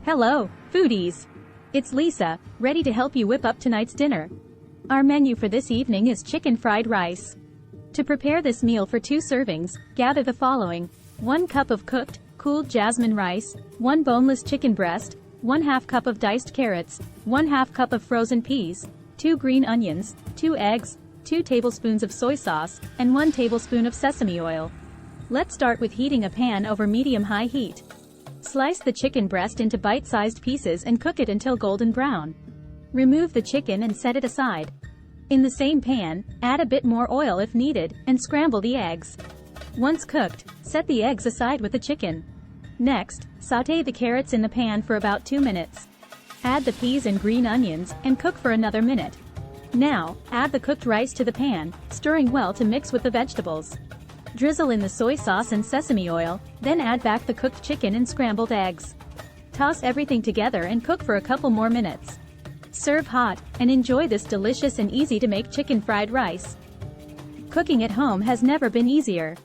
Hello, foodies! It's Lisa, ready to help you whip up tonight's dinner. Our menu for this evening is chicken fried rice. To prepare this meal for 2 servings, gather the following: 1 cup of cooked, cooled jasmine rice, 1 boneless chicken breast, 1/2 cup of diced carrots, 1/2 cup of frozen peas, 2 green onions, 2 eggs, 2 tablespoons of soy sauce, and 1 tablespoon of sesame oil. Let's start with heating a pan over medium-high heat. Slice the chicken breast into bite-sized pieces and cook it until golden brown. Remove the chicken and set it aside. In the same pan, add a bit more oil if needed, and scramble the eggs. Once cooked, set the eggs aside with the chicken. Next, sauté the carrots in the pan for about 2 minutes. Add the peas and green onions, and cook for another minute. Now, add the cooked rice to the pan, stirring well to mix with the vegetables. Drizzle in the soy sauce and sesame oil, then add back the cooked chicken and scrambled eggs. Toss everything together and cook for a couple more minutes. Serve hot, and enjoy this delicious and easy-to-make chicken fried rice. Cooking at home has never been easier.